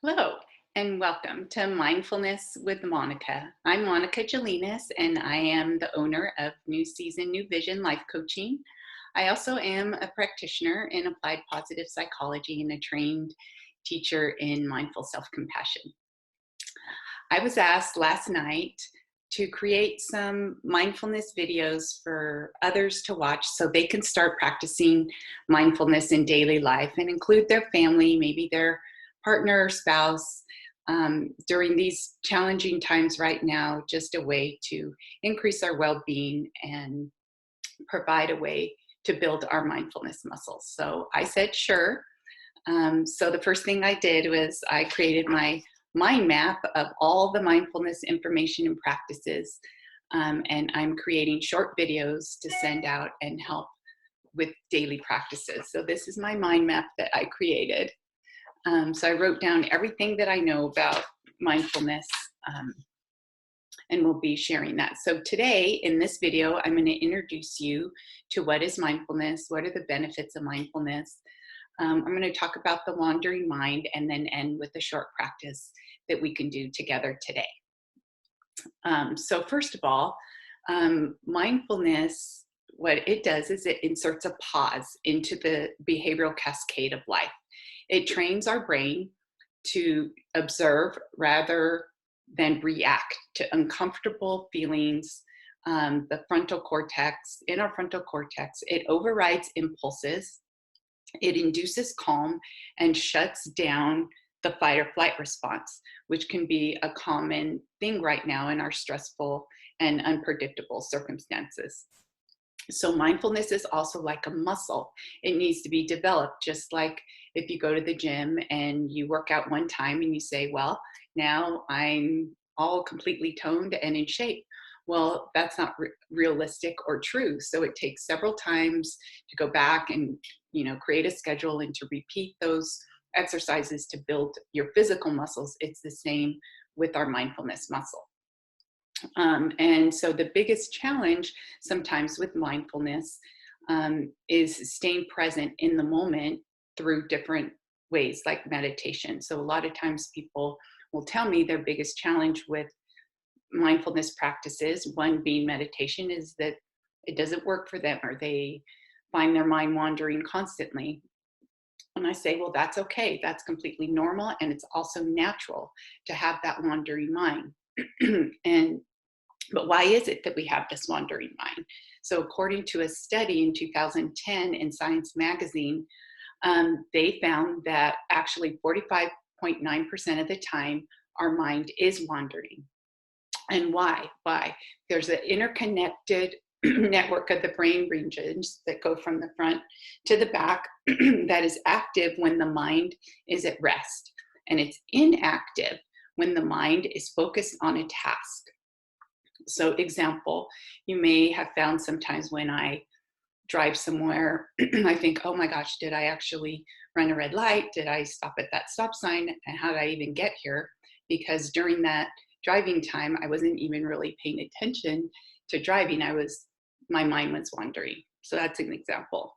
Hello, and welcome to Mindfulness with Monica. I'm Monica Jelinas, and I am the owner of New Season, New Vision Life Coaching. I also am a practitioner in applied positive psychology and a trained teacher in mindful self compassion. I was asked last night to create some mindfulness videos for others to watch so they can start practicing mindfulness in daily life and include their family, maybe their partner or spouse, during these challenging times right now, just a way to increase our well-being and provide a way to build our mindfulness muscles. So I said, sure. So the first thing I did was I created my mind map of all the mindfulness information and practices. And I'm creating short videos to send out and help with daily practices. So this is my mind map that I created. So I wrote down everything that I know about mindfulness, and we'll be sharing that. So today in this video, I'm going to introduce you to what is mindfulness, what are the benefits of mindfulness. I'm going to talk about the wandering mind and then end with a short practice that we can do together today. So first of all, mindfulness, what it does is it inserts a pause into the behavioral cascade of life. It trains our brain to observe rather than react to uncomfortable feelings. The frontal cortex, in our frontal cortex, it overrides impulses, it induces calm, and shuts down the fight or flight response, which can be a common thing right now in our stressful and unpredictable circumstances. So mindfulness is also like a muscle. It needs to be developed, just like if you go to the gym and you work out one time and you say, well, now I'm all completely toned and in shape. Well, that's not realistic or true. So it takes several times to go back and, create a schedule and to repeat those exercises to build your physical muscles. It's the same with our mindfulness muscle. And so the biggest challenge sometimes with mindfulness is staying present in the moment through different ways, like meditation. So a lot of times people will tell me their biggest challenge with mindfulness practices, one being meditation, is that it doesn't work for them, or they find their mind wandering constantly. And I say, well, that's okay. That's completely normal. And it's also natural to have that wandering mind. But why is it that we have this wandering mind? So according to a study in 2010 in Science Magazine, they found that actually 45.9% of the time, our mind is wandering. And why? Why? There's an interconnected network of the brain regions that go from the front to the back that is active when the mind is at rest. And it's inactive when the mind is focused on a task. So example, you may have found sometimes when I drive somewhere, I think, oh my gosh, did I actually run a red light? Did I stop at that stop sign? And how did I even get here? Because during that driving time, I wasn't even really paying attention to driving. My mind was wandering. So that's an example.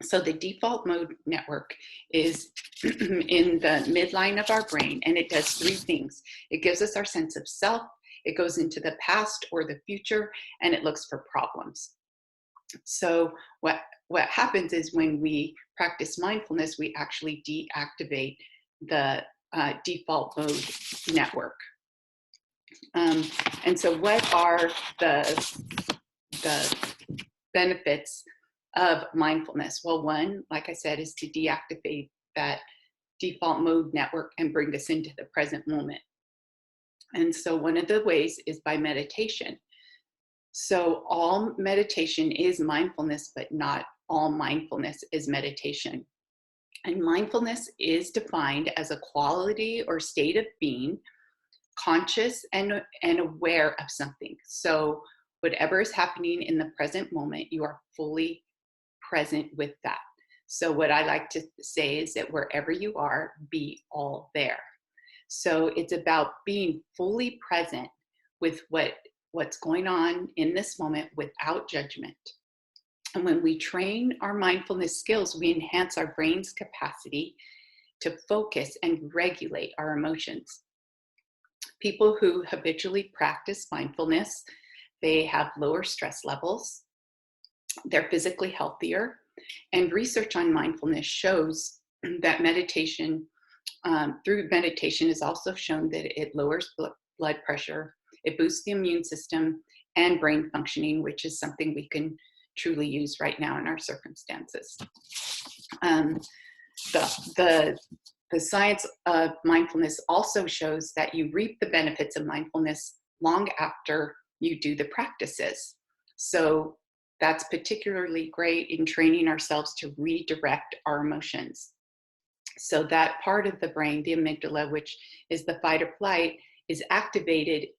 So the default mode network is in the midline of our brain, and it does three things. It gives us our sense of self, it goes into the past or the future, and it looks for problems. So what happens is when we practice mindfulness, we actually deactivate the default mode network. And so what are the benefits of mindfulness? Well, one, like I said, is to deactivate that default mode network and bring us into the present moment. And so one of the ways is by meditation. So all meditation is mindfulness, but not all mindfulness is meditation. And mindfulness is defined as a quality or state of being conscious and aware of something. So whatever is happening in the present moment, you are fully present with that. So what I like to say is that wherever you are, be all there. So it's about being fully present with what's going on in this moment without judgment. And when we train our mindfulness skills, we enhance our brain's capacity to focus and regulate our emotions. People who habitually practice mindfulness, they have lower stress levels, they're physically healthier, and research on mindfulness shows that meditation, through meditation, is also shown that it lowers blood pressure, it boosts the immune system and brain functioning, which is something we can truly use right now in our circumstances. Um, the science of mindfulness also shows that you reap the benefits of mindfulness long after you do the practices. So that's particularly great in training ourselves to redirect our emotions. So that part of the brain, the amygdala, which is the fight or flight, is activated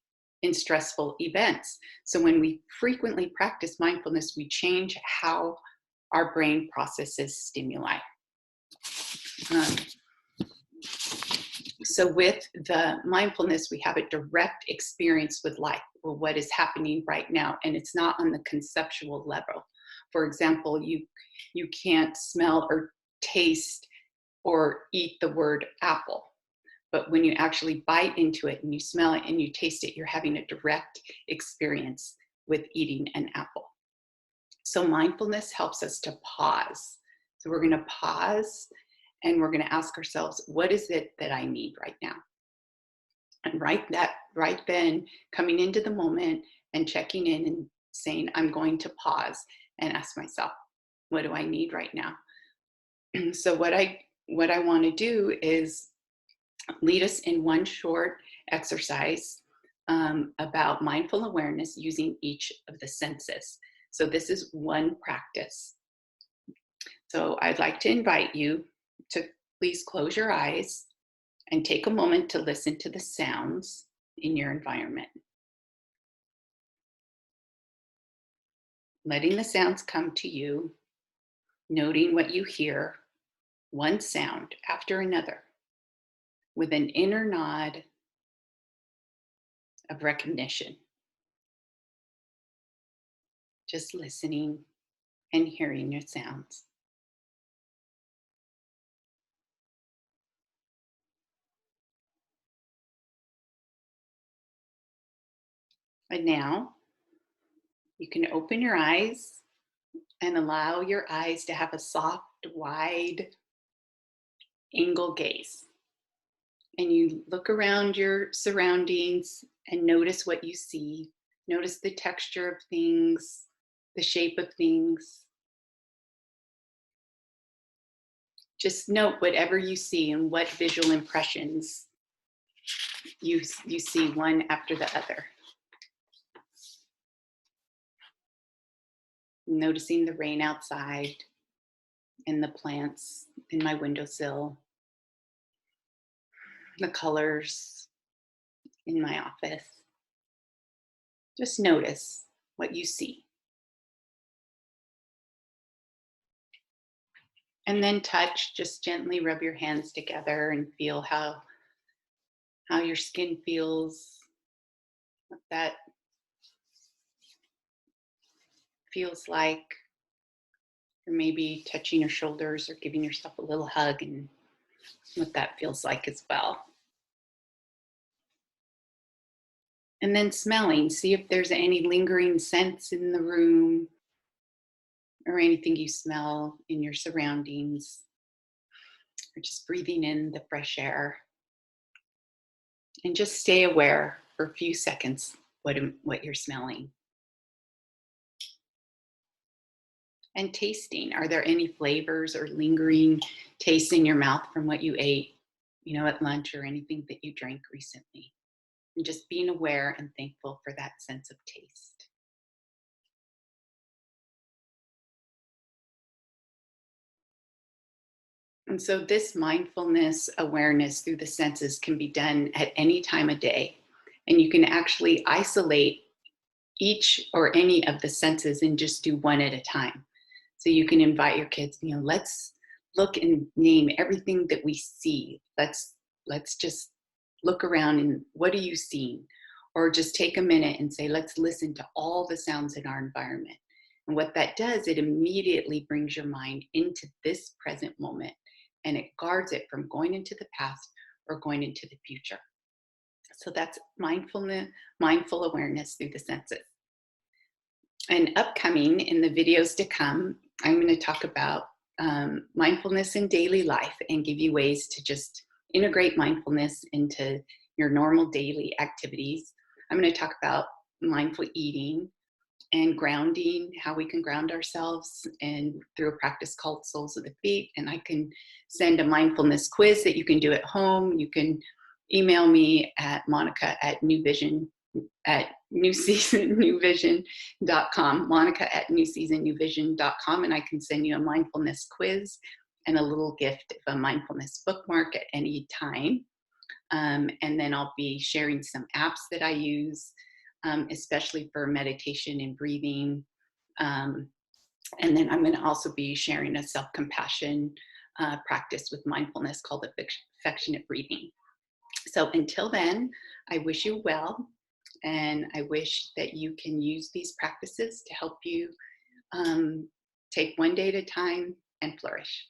in stressful events. So when we frequently practice mindfulness, we change how our brain processes stimuli. So with the mindfulness, we have a direct experience with life, or what is happening right now, and it's not on the conceptual level. For example, you can't smell or taste or eat the word apple, but when you actually bite into it and you smell it and you taste it, you're having a direct experience with eating an apple. So mindfulness helps us to pause. So we're going to pause and we're going to ask ourselves, what is it that I need right now? And right then, coming into the moment and checking in and saying, I'm going to pause and ask myself, what do I need right now? So what I want to do is lead us in one short exercise about mindful awareness using each of the senses. So this is one practice. So I'd like to invite you to please close your eyes and take a moment to listen to the sounds in your environment. Letting the sounds come to you, noting what you hear, one sound after another, with an inner nod of recognition. Just listening and hearing your sounds. And now you can open your eyes and allow your eyes to have a soft, wide angle gaze. And you look around your surroundings and notice what you see. Notice the texture of things, the shape of things. Just note whatever you see and what visual impressions you see one after the other. Noticing the rain outside and the plants in my windowsill, the colors in my office. Just notice what you see. And then touch, just gently rub your hands together and feel how your skin feels, what that feels like. Or maybe touching your shoulders or giving yourself a little hug, and what that feels like as well. And then smelling, see if there's any lingering scents in the room or anything you smell in your surroundings, or just breathing in the fresh air. And just stay aware for a few seconds what you're smelling. And tasting, are there any flavors or lingering tastes in your mouth from what you ate, at lunch, or anything that you drank recently? And just being aware and thankful for that sense of taste. And so this mindfulness awareness through the senses can be done at any time of day. And you can actually isolate each or any of the senses and just do one at a time. So you can invite your kids, let's look and name everything that we see. Let's just look around and what are you seeing? Or just take a minute and say, let's listen to all the sounds in our environment. And what that does, it immediately brings your mind into this present moment and it guards it from going into the past or going into the future. So that's mindfulness, mindful awareness through the senses. And upcoming in the videos to come, I'm going to talk about mindfulness in daily life and give you ways to just integrate mindfulness into your normal daily activities. I'm going to talk about mindful eating and grounding, how we can ground ourselves, and through a practice called Soles of the Feet. And I can send a mindfulness quiz that you can do at home. You can email me at newseasonnewvision.com, monica@newseasonnewvision.com, and I can send you a mindfulness quiz and a little gift of a mindfulness bookmark at any time. And then I'll be sharing some apps that I use, especially for meditation and breathing. And then I'm going to also be sharing a self-compassion practice with mindfulness called affectionate breathing. So until then, I wish you well, and I wish that you can use these practices to help you take one day at a time and flourish.